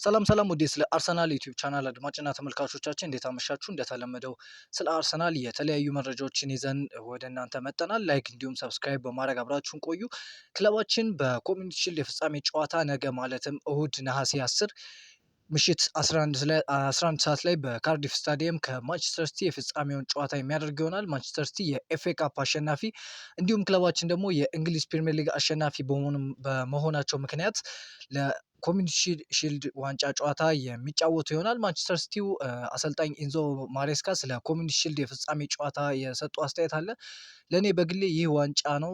ሰላም ሰላም ውዴ ስለ አርሰናል ዩቲዩብ ቻናል አድማጭና ተመልካቾቻችን እንዴት አመሻችሁ? እንደተለመደው ስለ አርሰናል የተለያዩ መረጃዎችን ይዘን ወደ እናንተ መጥተናል። ላይክ እንዲሁም ሰብስክራይብ በማድረግ አብራችሁን ቆዩ። ክለባችን በኮሚኒቲ ሺልድ የፍጻሜ ጨዋታ ነገ ማለትም እሁድ ነሐሴ 10 ምሽት 11 ሰዓት ላይ በካርዲፍ ስታዲየም ከማንቸስተር ሲቲ የፍጻሜውን ጨዋታ የሚያደርግ ይሆናል። ማንቸስተር ሲቲ የኤፍኤ ካፕ አሸናፊ እንዲሁም ክለባችን ደግሞ የእንግሊዝ ፕሪሚየር ሊግ አሸናፊ በመሆናቸው ምክንያት ለኮሚኒቲ ሺልድ ዋንጫ ጨዋታ የሚጫወቱ ይሆናል። ማንቸስተር ሲቲው አሰልጣኝ ኢንዞ ማሬስካ ስለ ኮሚኒቲ ሺልድ የፍጻሜ ጨዋታ የሰጡ አስተያየት አለ። ለእኔ በግሌ ይህ ዋንጫ ነው።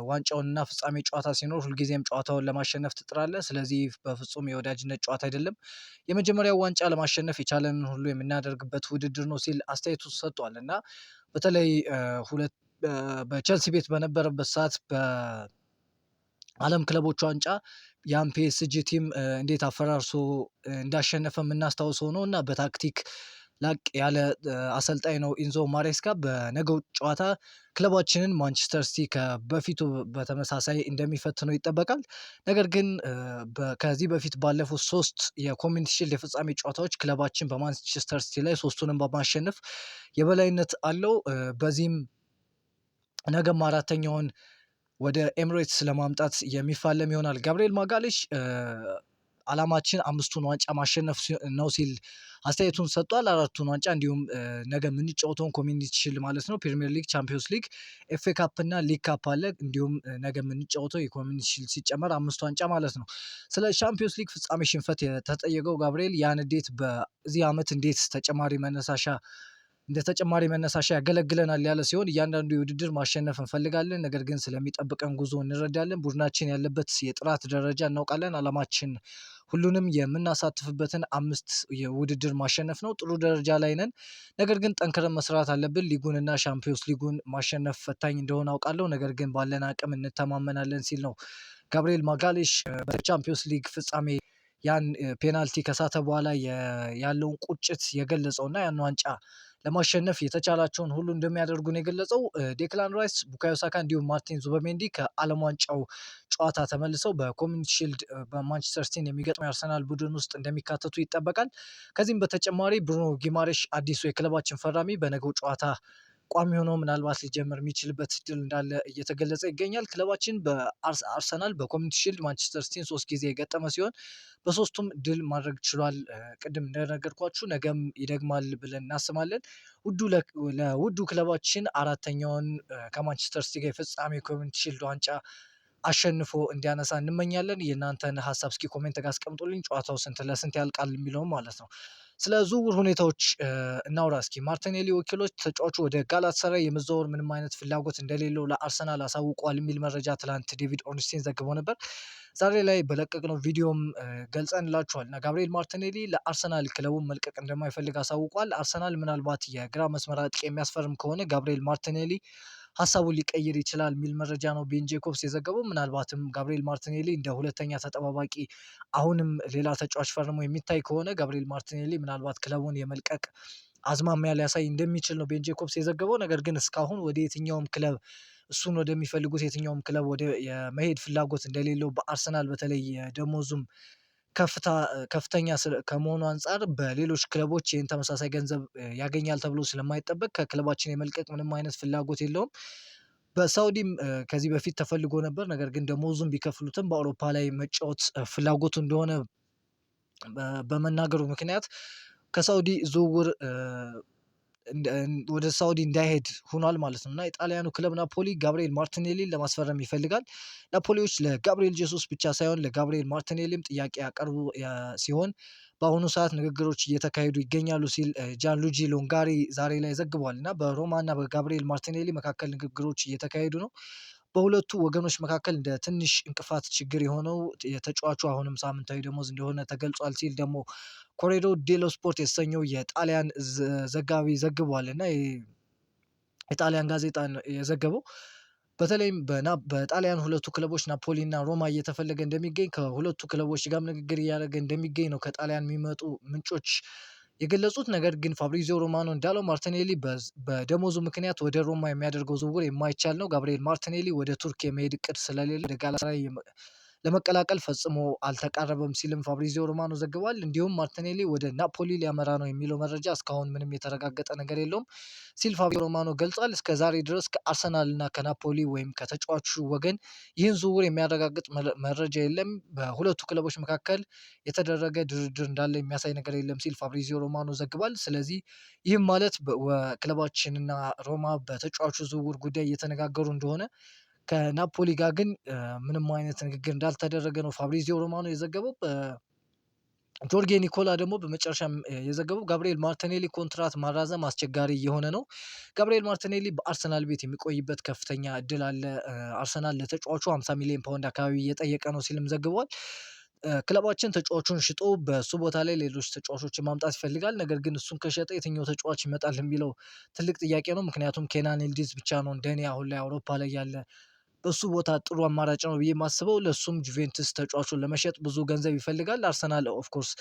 ዋንጫውንና ፍጻሜ ጨዋታ ሲኖር ሁልጊዜም ጨዋታውን ለማሸነፍ ትጥራለህ። ስለዚህ በፍጹም የወዳጅነት ጨዋታ አይደለም። የመጀመሪያው ዋንጫ ለማሸነፍ የቻለንን ሁሉ የምናደርግበት ውድድር ነው ሲል አስተያየቱ ሰጥቷል። እና በተለይ በቸልሲ ቤት በነበረበት ሰዓት በዓለም ክለቦች ዋንጫ ያን ፒኤስጂ ቲም እንዴት አፈራርሶ እንዳሸነፈ የምናስታውሰው ነው እና በታክቲክ ላቅ ያለ አሰልጣኝ ነው ኢንዞ ማሬስካ። በነገው ጨዋታ ክለባችንን ማንቸስተር ሲቲ በፊቱ በተመሳሳይ እንደሚፈትነው ይጠበቃል። ነገር ግን ከዚህ በፊት ባለፉት 3 የኮሚኒቲ ሺልድ የፍጻሜ ጨዋታዎች ክለባችን በማንቸስተር ሲቲ ላይ 3ቱንም በማሸነፍ የበላይነት አለው። በዚህም ነገም አራተኛውን ወደ ኤምሬትስ ለማምጣት የሚፋለም ይሆናል። ጋብሪኤል ማጋሌሽ አላማችን 5ቱን ዋንጫ ማሸነፍ ነው ሲል አስተያየቱን ሰጥቷል። 4ቱን ዋንጫ እንዲሁም ነገ የምንጫወተውን ኮሚኒቲ ሺልድ ማለት ነው፣ ፕሪሚየር ሊግ፣ ቻምፒዮንስ ሊግ፣ ኤፍኤ ካፕ እና ሊግ ካፕ አለ። እንዲሁም ነገ የምንጫወተው የኮሚኒቲ ሺልድ ሲጨመር 5 ዋንጫ ማለት ነው። ስለ ቻምፒዮንስ ሊግ ፍጻሜ ሽንፈት የተጠየቀው ጋብሪኤል ያን እንዴት በዚህ ዓመት እንዴት እንደ ተጨማሪ መነሳሻ ያገለግለናል ያለ ሲሆን እያንዳንዱ የውድድር ማሸነፍ እንፈልጋለን፣ ነገር ግን ስለሚጠብቀን ጉዞ እንረዳለን። ቡድናችን ያለበት የጥራት ደረጃ እናውቃለን። አላማችን ሁሉንም የምናሳትፍበትን 5 የውድድር ማሸነፍ ነው። ጥሩ ደረጃ ላይ ነን፣ ነገር ግን ጠንክረን መስራት አለብን። ሊጉንና ሻምፒዮንስ ሊጉን ማሸነፍ ፈታኝ እንደሆነ አውቃለሁ፣ ነገር ግን ባለን አቅም እንተማመናለን ሲል ነው ጋብሪኤል ማጋሌሽ በቻምፒዮንስ ሊግ ፍጻሜ ያን ፔናልቲ ከሳተ በኋላ ያለውን ቁጭት የገለጸውና ያን ዋንጫ ለማሸነፍ የተቻላቸውን ሁሉ እንደሚያደርጉ ነው የገለጸው። ዴክላን ራይስ፣ ቡካዮ ሳካ እንዲሁም ማርቲን ዙበሜንዲ ከዓለም ዋንጫው ጨዋታ ተመልሰው በኮሚኒቲ ሺልድ በማንቸስተር ሲቲን የሚገጥመው የአርሰናል ቡድን ውስጥ እንደሚካተቱ ይጠበቃል። ከዚህም በተጨማሪ ብሩኖ ጊማሬሽ አዲሱ የክለባችን ፈራሚ በነገው ጨዋታ ቋሚ ሆኖ ምናልባት ሊጀምር የሚችልበት እድል እንዳለ እየተገለጸ ይገኛል። ክለባችን በአርሰናል በኮሚኒቲ ሺልድ ማንቸስተር ሲቲን 3 ጊዜ የገጠመ ሲሆን በ3ቱም ድል ማድረግ ችሏል። ቅድም እንደነገርኳችሁ ነገም ይደግማል ብለን እናስባለን። ለውዱ ክለባችን 4ኛውን ከማንቸስተር ሲቲ ጋር የፍጻሜ ኮሚኒቲ ሺልድ ዋንጫ አሸንፎ እንዲያነሳ እንመኛለን። የእናንተን ሀሳብ እስኪ ኮሜንት ጋር አስቀምጡልኝ። ጨዋታው ስንት ለስንት ያልቃል የሚለውም ማለት ነው። ስለ ዝውውር ሁኔታዎች እናውራ እስኪ። ማርቲኔሊ ወኪሎች ተጫዋቹ ወደ ጋላታሳራይ የመዘዋወር ምንም አይነት ፍላጎት እንደሌለው ለአርሰናል አሳውቋል የሚል መረጃ ትላንት ዴቪድ ኦርንስቴን ዘግቦ ነበር። ዛሬ ላይ በለቀቅነው ቪዲዮም ገልጸንላችኋል እና ጋብሪኤል ማርቲኔሊ ለአርሰናል ክለቡን መልቀቅ እንደማይፈልግ አሳውቋል። አርሰናል ምናልባት የግራ መስመር አጥቂ የሚያስፈርም ከሆነ ጋብሪኤል ማርቲኔሊ ሀሳቡን ሊቀይር ይችላል የሚል መረጃ ነው ቤን ጄኮብስ የዘገበው። ምናልባትም ጋብሪኤል ማርቲኔሊ እንደ ሁለተኛ ተጠባባቂ አሁንም ሌላ ተጫዋች ፈርሞ የሚታይ ከሆነ ጋብሪኤል ማርቲኔሊ ምናልባት ክለቡን የመልቀቅ አዝማሚያ ሊያሳይ እንደሚችል ነው ቤን ጄኮብስ የዘገበው። ነገር ግን እስካሁን ወደ የትኛውም ክለብ እሱን ወደሚፈልጉት የትኛውም ክለብ ወደ የመሄድ ፍላጎት እንደሌለው በአርሰናል በተለይ ደሞዙም ከፍተኛ ከመሆኑ አንጻር በሌሎች ክለቦች ይህን ተመሳሳይ ገንዘብ ያገኛል ተብሎ ስለማይጠበቅ ከክለባችን የመልቀቅ ምንም አይነት ፍላጎት የለውም። በሳውዲም ከዚህ በፊት ተፈልጎ ነበር፣ ነገር ግን ደሞዙን ቢከፍሉትም በአውሮፓ ላይ መጫወት ፍላጎቱ እንደሆነ በመናገሩ ምክንያት ከሳውዲ ዝውውር ወደ ሳውዲ እንዳይሄድ ሆኗል ማለት ነው እና የጣሊያኑ ክለብ ናፖሊ ጋብሪኤል ማርቲኔሊን ለማስፈረም ይፈልጋል። ናፖሊዎች ለጋብሪኤል ጄሱስ ብቻ ሳይሆን ለጋብሪኤል ማርቲኔሊም ጥያቄ ያቀርቡ ሲሆን በአሁኑ ሰዓት ንግግሮች እየተካሄዱ ይገኛሉ ሲል ጃንሉጂ ሎንጋሪ ዛሬ ላይ ዘግቧል። እና በሮማ እና በጋብሪኤል ማርቲኔሊ መካከል ንግግሮች እየተካሄዱ ነው። በሁለቱ ወገኖች መካከል እንደ ትንሽ እንቅፋት ችግር የሆነው የተጫዋቹ አሁንም ሳምንታዊ ደሞዝ እንደሆነ ተገልጿል ሲል ደግሞ ኮሬዶ ዴሎ ስፖርት የተሰኘው የጣሊያን ዘጋቢ ዘግቧል። እና የጣሊያን ጋዜጣ የዘገበው በተለይም በጣሊያን ሁለቱ ክለቦች ናፖሊ እና ሮማ እየተፈለገ እንደሚገኝ ከሁለቱ ክለቦች ጋር ንግግር እያደረገ እንደሚገኝ ነው ከጣሊያን የሚመጡ ምንጮች የገለጹት። ነገር ግን ፋብሪዚዮ ሮማኖ እንዳለው ማርቲኔሊ በደሞዙ ምክንያት ወደ ሮማ የሚያደርገው ዝውውር የማይቻል ነው። ጋብሪኤል ማርቲኔሊ ወደ ቱርክ የመሄድ እቅድ ስለሌለ ወደ ጋላታሳራይ ለመቀላቀል ፈጽሞ አልተቃረበም ሲልም ፋብሪዚዮ ሮማኖ ዘግቧል። እንዲሁም ማርቲኔሊ ወደ ናፖሊ ሊያመራ ነው የሚለው መረጃ እስካሁን ምንም የተረጋገጠ ነገር የለውም ሲል ፋብሪዚዮ ሮማኖ ገልጿል። እስከ ዛሬ ድረስ ከአርሰናል እና ከናፖሊ ወይም ከተጫዋቹ ወገን ይህን ዝውውር የሚያረጋግጥ መረጃ የለም። በሁለቱ ክለቦች መካከል የተደረገ ድርድር እንዳለ የሚያሳይ ነገር የለም ሲል ፋብሪዚዮ ሮማኖ ዘግቧል። ስለዚህ ይህም ማለት ክለባችንና ሮማ በተጫዋቹ ዝውውር ጉዳይ እየተነጋገሩ እንደሆነ ከናፖሊ ጋር ግን ምንም አይነት ንግግር እንዳልተደረገ ነው ፋብሪዚዮ ሮማኖ የዘገበው። ጆርጌ ኒኮላ ደግሞ በመጨረሻም የዘገበው ጋብሪኤል ማርቲኔሊ ኮንትራት ማራዘም አስቸጋሪ እየሆነ ነው። ጋብሪኤል ማርቲኔሊ በአርሰናል ቤት የሚቆይበት ከፍተኛ እድል አለ። አርሰናል ለተጫዋቹ 50 ሚሊዮን ፓውንድ አካባቢ እየጠየቀ ነው ሲልም ዘግቧል። ክለባችን ተጫዋቹን ሽጦ በሱ ቦታ ላይ ሌሎች ተጫዋቾችን ማምጣት ይፈልጋል። ነገር ግን እሱን ከሸጠ የትኛው ተጫዋች ይመጣል የሚለው ትልቅ ጥያቄ ነው። ምክንያቱም ኬናን ይልዲዝ ብቻ ነው እንደኔ አሁን ላይ አውሮፓ ላይ ያለ በሱ ቦታ ጥሩ አማራጭ ነው ብዬ የማስበው። ለእሱም ጁቬንትስ ተጫዋቹን ለመሸጥ ብዙ ገንዘብ ይፈልጋል። አርሰናል ኦፍኮርስ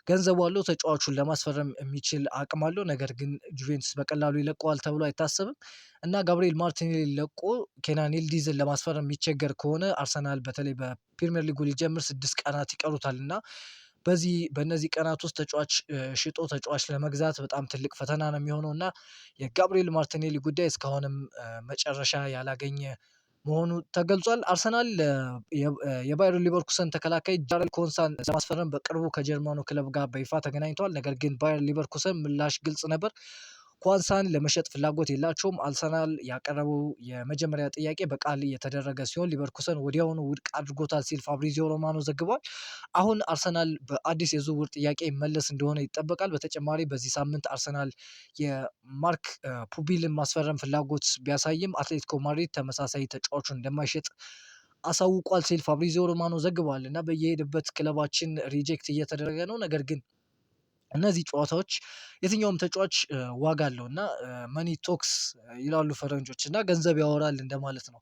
ገንዘቡ አለው፣ ተጫዋቹን ለማስፈረም የሚችል አቅም አለው። ነገር ግን ጁቬንትስ በቀላሉ ይለቀዋል ተብሎ አይታሰብም እና ጋብሪኤል ማርቲኔሊ ለቆ ኬናን ይልዲዝን ለማስፈረም የሚቸገር ከሆነ አርሰናል በተለይ በፕሪሚየር ሊጉ ሊጀምር 6 ቀናት ይቀሩታል እና በእነዚህ ቀናት ውስጥ ተጫዋች ሽጦ ተጫዋች ለመግዛት በጣም ትልቅ ፈተና ነው የሚሆነው እና የጋብሪኤል ማርቲኔሊ ጉዳይ እስካሁንም መጨረሻ ያላገኘ መሆኑ ተገልጿል። አርሰናል የባየር ሊቨርኩሰን ተከላካይ ጃረል ኮንሳን ለማስፈረም በቅርቡ ከጀርመኑ ክለብ ጋር በይፋ ተገናኝተዋል። ነገር ግን ባየር ሊቨርኩሰን ምላሽ ግልጽ ነበር። ኳንሳን ለመሸጥ ፍላጎት የላቸውም። አርሰናል ያቀረበው የመጀመሪያ ጥያቄ በቃል የተደረገ ሲሆን ሊቨርኩሰን ወዲያውኑ ውድቅ አድርጎታል ሲል ፋብሪዚዮ ሮማኖ ዘግቧል። አሁን አርሰናል በአዲስ የዝውውር ጥያቄ ይመለስ እንደሆነ ይጠበቃል። በተጨማሪ በዚህ ሳምንት አርሰናል የማርክ ፑቢልን ማስፈረም ፍላጎት ቢያሳይም አትሌቲኮ ማድሪድ ተመሳሳይ ተጫዋቹን እንደማይሸጥ አሳውቋል ሲል ፋብሪዚዮ ሮማኖ ዘግቧል እና በየሄደበት ክለባችን ሪጀክት እየተደረገ ነው። ነገር ግን እነዚህ ጨዋታዎች የትኛውም ተጫዋች ዋጋ አለው እና መኒ ቶክስ ይላሉ ፈረንጆች እና ገንዘብ ያወራል እንደማለት ነው።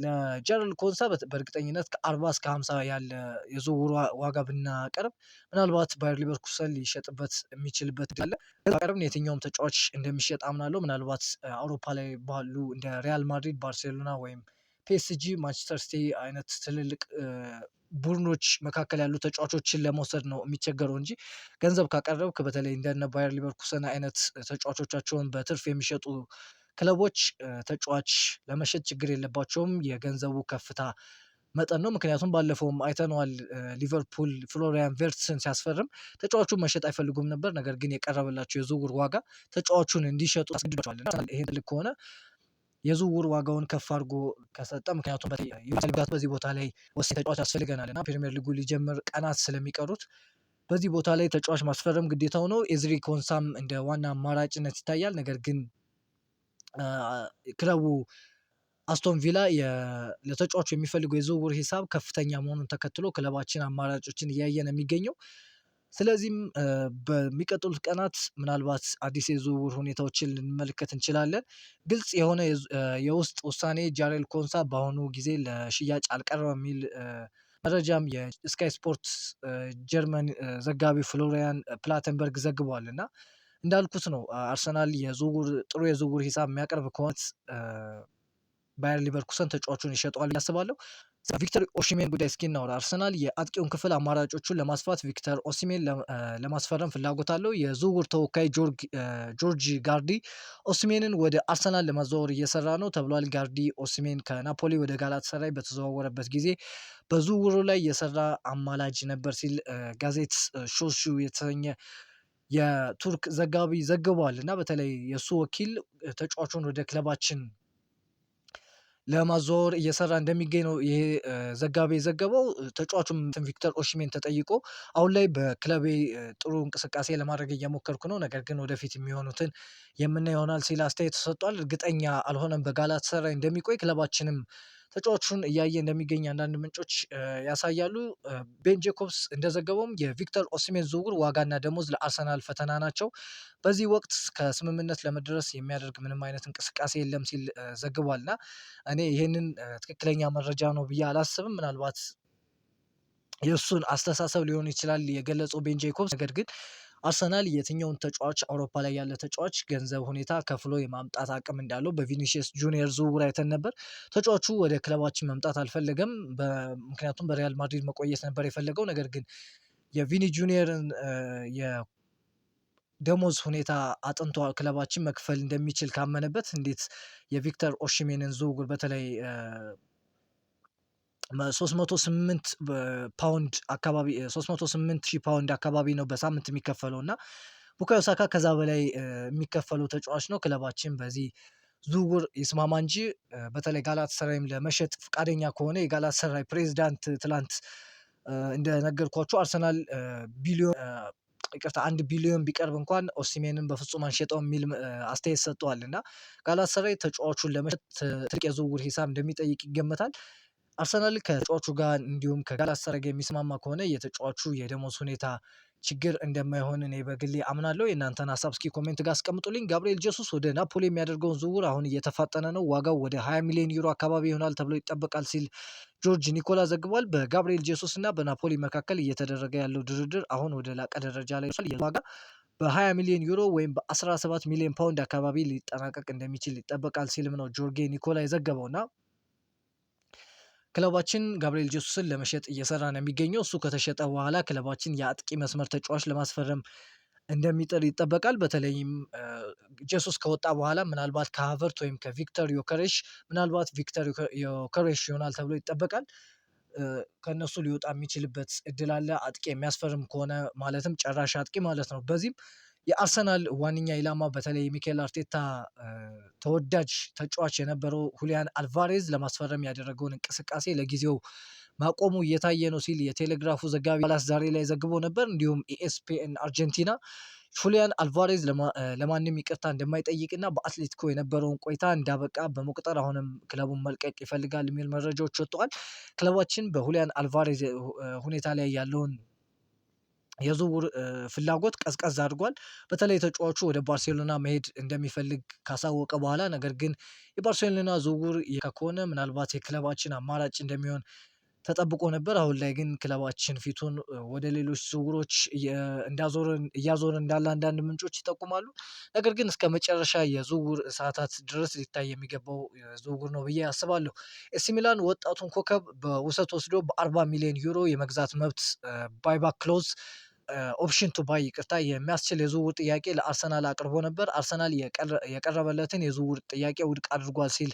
ለጀረል ኮንሳ በእርግጠኝነት ከ40 እስከ 50 ያለ የዝውውር ዋጋ ብናቀርብ ምናልባት ባየር ሊቨርኩሰን ሊሸጥበት የሚችልበት አለ። ቀርብን የትኛውም ተጫዋች እንደሚሸጥ አምናለሁ። ምናልባት አውሮፓ ላይ ባሉ እንደ ሪያል ማድሪድ፣ ባርሴሎና ወይም ፒኤስጂ፣ ማንቸስተር ሲቲ አይነት ትልልቅ ቡድኖች መካከል ያሉ ተጫዋቾችን ለመውሰድ ነው የሚቸገረው እንጂ ገንዘብ ካቀረብክ በተለይ እንደነ ባየር ሊቨርኩሰን አይነት ተጫዋቾቻቸውን በትርፍ የሚሸጡ ክለቦች ተጫዋች ለመሸጥ ችግር የለባቸውም። የገንዘቡ ከፍታ መጠን ነው። ምክንያቱም ባለፈውም አይተነዋል። ሊቨርፑል ፍሎሪያን ቨርትስን ሲያስፈርም ተጫዋቹን መሸጥ አይፈልጉም ነበር። ነገር ግን የቀረበላቸው የዝውውር ዋጋ ተጫዋቹን እንዲሸጡ አስገድዷቸዋል። ይሄ ትልቅ ከሆነ የዝውውር ዋጋውን ከፍ አድርጎ ከሰጠ ምክንያቱም በዚህ ቦታ ላይ ወሳኝ ተጫዋች ያስፈልገናል እና ፕሪሚየር ሊጉ ሊጀምር ቀናት ስለሚቀሩት በዚህ ቦታ ላይ ተጫዋች ማስፈረም ግዴታው ነው። ኤዝሪ ኮንሳም እንደ ዋና አማራጭነት ይታያል። ነገር ግን ክለቡ አስቶን ቪላ ለተጫዋቹ የሚፈልገው የዝውውር ሂሳብ ከፍተኛ መሆኑን ተከትሎ ክለባችን አማራጮችን እያየ ነው የሚገኘው። ስለዚህም በሚቀጥሉት ቀናት ምናልባት አዲስ የዝውውር ሁኔታዎችን ልንመለከት እንችላለን። ግልጽ የሆነ የውስጥ ውሳኔ ጃሬል ኮንሳ በአሁኑ ጊዜ ለሽያጭ አልቀረበም የሚል መረጃም የስካይ ስፖርት ጀርመን ዘጋቢ ፍሎሪያን ፕላተንበርግ ዘግቧል እና እንዳልኩት ነው አርሰናል ጥሩ የዝውውር ሂሳብ የሚያቀርብ ከሆነ ባየር ሊቨርኩሰን ተጫዋቹን ይሸጠዋል ያስባለሁ። ቪክተር ኦሲሜን ጉዳይ እስኪ እናውራ። አርሰናል የአጥቂውን ክፍል አማራጮቹን ለማስፋት ቪክተር ኦሲሜን ለማስፈረም ፍላጎት አለው። የዝውውር ተወካይ ጆርጅ ጋርዲ ኦሲሜንን ወደ አርሰናል ለማዘዋወር እየሰራ ነው ተብሏል። ጋርዲ ኦሲሜን ከናፖሊ ወደ ጋላታሳራይ በተዘዋወረበት ጊዜ በዝውውሩ ላይ የሰራ አማላጅ ነበር ሲል ጋዜት ሾሹ የተሰኘ የቱርክ ዘጋቢ ዘግቧል እና በተለይ የእሱ ወኪል ተጫዋቹን ወደ ክለባችን ለማዘዋወር እየሰራ እንደሚገኝ ነው ይሄ ዘጋቢ የዘገበው። ተጫዋቹም ቪክተር ኦሲሜን ተጠይቆ አሁን ላይ በክለቤ ጥሩ እንቅስቃሴ ለማድረግ እየሞከርኩ ነው፣ ነገር ግን ወደፊት የሚሆኑትን የምናየው ይሆናል ሲል አስተያየት ተሰጥቷል። እርግጠኛ አልሆነም በጋላታሳራይ እንደሚቆይ። ክለባችንም ተጫዋቹን እያየ እንደሚገኝ አንዳንድ ምንጮች ያሳያሉ። ቤን ጄኮብስ እንደዘገበውም የቪክተር ኦሲሜን ዝውውር ዋጋና ደሞዝ ለአርሰናል ፈተና ናቸው። በዚህ ወቅት ከስምምነት ለመድረስ የሚያደርግ ምንም አይነት እንቅስቃሴ የለም ሲል ዘግቧል እና እኔ ይህንን ትክክለኛ መረጃ ነው ብዬ አላስብም። ምናልባት የእሱን አስተሳሰብ ሊሆን ይችላል የገለጸው ቤን ጄኮብስ። ነገር ግን አርሰናል የትኛውን ተጫዋች አውሮፓ ላይ ያለ ተጫዋች ገንዘብ ሁኔታ ከፍሎ የማምጣት አቅም እንዳለው በቪኒሲየስ ጁኒየር ዝውውር አይተን ነበር። ተጫዋቹ ወደ ክለባችን መምጣት አልፈለገም። ምክንያቱም በሪያል ማድሪድ መቆየት ነበር የፈለገው። ነገር ግን የቪኒ ጁኒየርን የደሞዝ ሁኔታ አጥንቶ ክለባችን መክፈል እንደሚችል ካመነበት እንዴት የቪክተር ኦሺሜንን ዝውውር በተለይ 308 ፓውንድ አካባቢ 308 ሺህ ፓውንድ አካባቢ ነው በሳምንት የሚከፈለው እና ቡካዮ ሳካ ከዛ በላይ የሚከፈለው ተጫዋች ነው። ክለባችን በዚህ ዝውውር ይስማማ እንጂ በተለይ ጋላት ሰራይም ለመሸጥ ፈቃደኛ ከሆነ የጋላት ሰራይ ፕሬዚዳንት ትላንት እንደነገርኳችሁ አርሰናል ይቅርታ 1 ቢሊዮን ቢቀርብ እንኳን ኦሲሜንን በፍጹም አንሸጠው የሚል አስተያየት ሰጥተዋል እና ጋላት ሰራይ ተጫዋቹን ለመሸጥ ትልቅ የዝውውር ሂሳብ እንደሚጠይቅ ይገመታል። አርሰናል ከተጫዋቹ ጋር እንዲሁም ከጋላት ሰራይ ጋር የሚስማማ ከሆነ የተጫዋቹ የደሞዝ ሁኔታ ችግር እንደማይሆን እኔ በግሌ አምናለሁ። የእናንተን ሀሳብ እስኪ ኮሜንት ጋር አስቀምጡልኝ። ጋብሪኤል ጄሱስ ወደ ናፖሊ የሚያደርገውን ዝውውር አሁን እየተፋጠነ ነው። ዋጋው ወደ 20 ሚሊዮን ዩሮ አካባቢ ይሆናል ተብሎ ይጠበቃል ሲል ጆርጅ ኒኮላ ዘግቧል። በጋብሪኤል ጄሱስ እና በናፖሊ መካከል እየተደረገ ያለው ድርድር አሁን ወደ ላቀ ደረጃ ላይ ዋጋ በ20 ሚሊዮን ዩሮ ወይም በ17 ሚሊዮን ፓውንድ አካባቢ ሊጠናቀቅ እንደሚችል ይጠበቃል ሲልም ነው ጆርጌ ኒኮላ የዘገበው እና ክለባችን ጋብሪኤል ጄሱስን ለመሸጥ እየሰራ ነው የሚገኘው። እሱ ከተሸጠ በኋላ ክለባችን የአጥቂ መስመር ተጫዋች ለማስፈረም እንደሚጥር ይጠበቃል። በተለይም ጄሱስ ከወጣ በኋላ ምናልባት ከሃቨርት ወይም ከቪክተር ዮከሬሽ ምናልባት ቪክተር ዮከሬሽ ይሆናል ተብሎ ይጠበቃል። ከእነሱ ሊወጣ የሚችልበት እድል አለ። አጥቂ የሚያስፈርም ከሆነ ማለትም ጨራሽ አጥቂ ማለት ነው። በዚህም የአርሰናል ዋነኛ ኢላማ በተለይ ሚኬል አርቴታ ተወዳጅ ተጫዋች የነበረው ሁሊያን አልቫሬዝ ለማስፈረም ያደረገውን እንቅስቃሴ ለጊዜው ማቆሙ እየታየ ነው ሲል የቴሌግራፉ ዘጋቢ ባላስ ዛሬ ላይ ዘግቦ ነበር። እንዲሁም ኢኤስፒኤን አርጀንቲና ሁሊያን አልቫሬዝ ለማንም ይቅርታ እንደማይጠይቅና በአትሌቲኮ የነበረውን ቆይታ እንዳበቃ በመቁጠር አሁንም ክለቡን መልቀቅ ይፈልጋል የሚል መረጃዎች ወጥተዋል። ክለባችን በሁሊያን አልቫሬዝ ሁኔታ ላይ ያለውን የዝውውር ፍላጎት ቀዝቀዝ አድርጓል። በተለይ ተጫዋቹ ወደ ባርሴሎና መሄድ እንደሚፈልግ ካሳወቀ በኋላ ነገር ግን የባርሴሎና ዝውውር ከሆነ ምናልባት የክለባችን አማራጭ እንደሚሆን ተጠብቆ ነበር። አሁን ላይ ግን ክለባችን ፊቱን ወደ ሌሎች ዝውውሮች እያዞረ እንዳለ አንዳንድ ምንጮች ይጠቁማሉ። ነገር ግን እስከ መጨረሻ የዝውውር ሰዓታት ድረስ ሊታይ የሚገባው ዝውውር ነው ብዬ አስባለሁ። ኤሲ ሚላን ወጣቱን ኮከብ በውሰት ወስዶ በ40 ሚሊዮን ዩሮ የመግዛት መብት ባይባክ ክሎዝ ኦፕሽን ቱ ባይ ይቅርታ የሚያስችል የዝውውር ጥያቄ ለአርሰናል አቅርቦ ነበር። አርሰናል የቀረበለትን የዝውውር ጥያቄ ውድቅ አድርጓል ሲል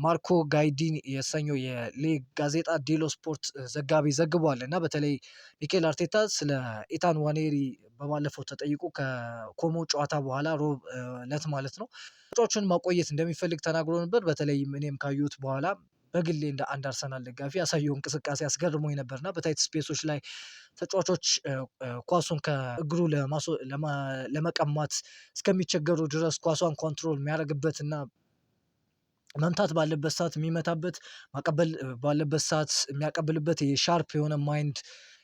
ማርኮ ጋይዲን የሰኘው የሌግ ጋዜጣ ዴሎ ስፖርት ዘጋቢ ዘግቧል እና በተለይ ሚኬል አርቴታ ስለ ኢታን ዋኔሪ በባለፈው ተጠይቆ ከኮሞ ጨዋታ በኋላ ሮብ ዕለት ማለት ነው ተጫዋቹን ማቆየት እንደሚፈልግ ተናግሮ ነበር። በተለይም እኔም ካየሁት በኋላ በግሌ እንደ አንድ አርሰናል ደጋፊ ያሳየው እንቅስቃሴ አስገርሞኝ ነበርና በታይት ስፔሶች ላይ ተጫዋቾች ኳሱን ከእግሩ ለመቀማት እስከሚቸገሩ ድረስ ኳሷን ኮንትሮል የሚያደርግበት እና መምታት ባለበት ሰዓት የሚመታበት ማቀበል ባለበት ሰዓት የሚያቀብልበት የሻርፕ የሆነ ማይንድ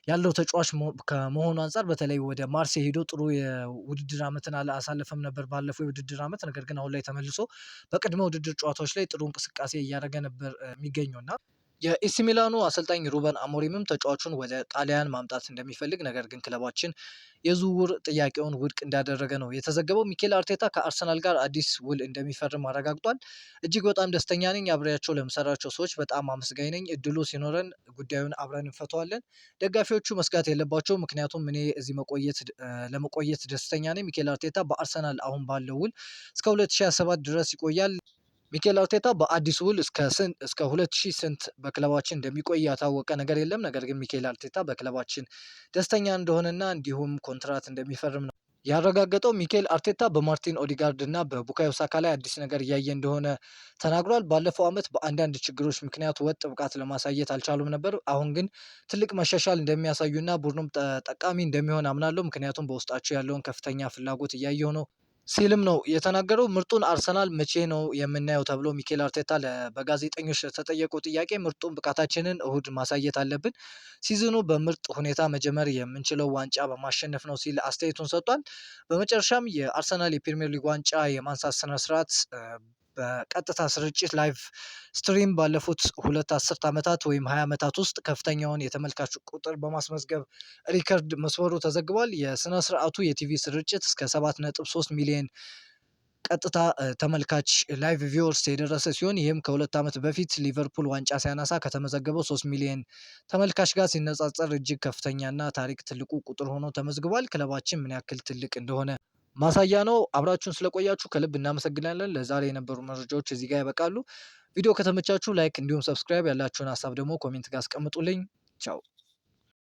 ያለው ተጫዋች ከመሆኑ አንፃር በተለይ ወደ ማርሴይ ሄዶ ጥሩ የውድድር ዓመትን አላሳለፈም ነበር ባለፈው የውድድር ዓመት። ነገር ግን አሁን ላይ ተመልሶ በቅድመ ውድድር ጨዋታዎች ላይ ጥሩ እንቅስቃሴ እያደረገ ነበር የሚገኘው እና የኤሲ ሚላኑ አሰልጣኝ ሩበን አሞሪምም ተጫዋቹን ወደ ጣሊያን ማምጣት እንደሚፈልግ ነገር ግን ክለባችን የዝውውር ጥያቄውን ውድቅ እንዳደረገ ነው የተዘገበው። ሚኬል አርቴታ ከአርሰናል ጋር አዲስ ውል እንደሚፈርም አረጋግጧል። እጅግ በጣም ደስተኛ ነኝ። አብሬያቸው ለምሰራቸው ሰዎች በጣም አመስጋኝ ነኝ። እድሉ ሲኖረን ጉዳዩን አብረን እንፈተዋለን። ደጋፊዎቹ መስጋት የለባቸው ምክንያቱም እኔ እዚህ ለመቆየት ደስተኛ ነኝ። ሚኬል አርቴታ በአርሰናል አሁን ባለው ውል እስከ 2027 ድረስ ይቆያል። ሚኬል አርቴታ በአዲስ ውል እስከ 2000 ስንት በክለባችን እንደሚቆይ ያታወቀ ነገር የለም። ነገር ግን ሚኬል አርቴታ በክለባችን ደስተኛ እንደሆነና እንዲሁም ኮንትራት እንደሚፈርም ነው ያረጋገጠው። ሚኬል አርቴታ በማርቲን ኦዲጋርድ እና በቡካዮ ሳካ ላይ አዲስ ነገር እያየ እንደሆነ ተናግሯል። ባለፈው ዓመት በአንዳንድ ችግሮች ምክንያት ወጥ ብቃት ለማሳየት አልቻሉም ነበር። አሁን ግን ትልቅ መሻሻል እንደሚያሳዩና ቡድኑም ጠቃሚ እንደሚሆን አምናለሁ ምክንያቱም በውስጣቸው ያለውን ከፍተኛ ፍላጎት እያየው ነው ሲልም ነው የተናገረው። ምርጡን አርሰናል መቼ ነው የምናየው ተብሎ ሚኬል አርቴታ በጋዜጠኞች ለተጠየቀው ጥያቄ ምርጡን ብቃታችንን እሁድ ማሳየት አለብን፣ ሲዝኑ በምርጥ ሁኔታ መጀመር የምንችለው ዋንጫ በማሸነፍ ነው ሲል አስተያየቱን ሰጥቷል። በመጨረሻም የአርሰናል የፕሪሚየር ሊግ ዋንጫ የማንሳት ስነስርዓት በቀጥታ ስርጭት ላይቭ ስትሪም ባለፉት 2 አስርት ዓመታት ወይም 20 ዓመታት ውስጥ ከፍተኛውን የተመልካች ቁጥር በማስመዝገብ ሪከርድ መስበሩ ተዘግቧል። የሥነ ሥርዓቱ የቲቪ ስርጭት እስከ 7.3 ሚሊዮን ቀጥታ ተመልካች ላይቭ ቪወርስ የደረሰ ሲሆን ይህም ከ2 ዓመት በፊት ሊቨርፑል ዋንጫ ሲያነሳ ከተመዘገበው 3 ሚሊዮን ተመልካች ጋር ሲነጻጸር እጅግ ከፍተኛና ታሪክ ትልቁ ቁጥር ሆኖ ተመዝግቧል። ክለባችን ምን ያክል ትልቅ እንደሆነ ማሳያ ነው። አብራችሁን ስለቆያችሁ ከልብ እናመሰግናለን። ለዛሬ የነበሩ መረጃዎች እዚህ ጋር ያበቃሉ። ቪዲዮ ከተመቻችሁ ላይክ እንዲሁም ሰብስክራይብ፣ ያላችሁን ሀሳብ ደግሞ ኮሜንት ጋር አስቀምጡልኝ። ቻው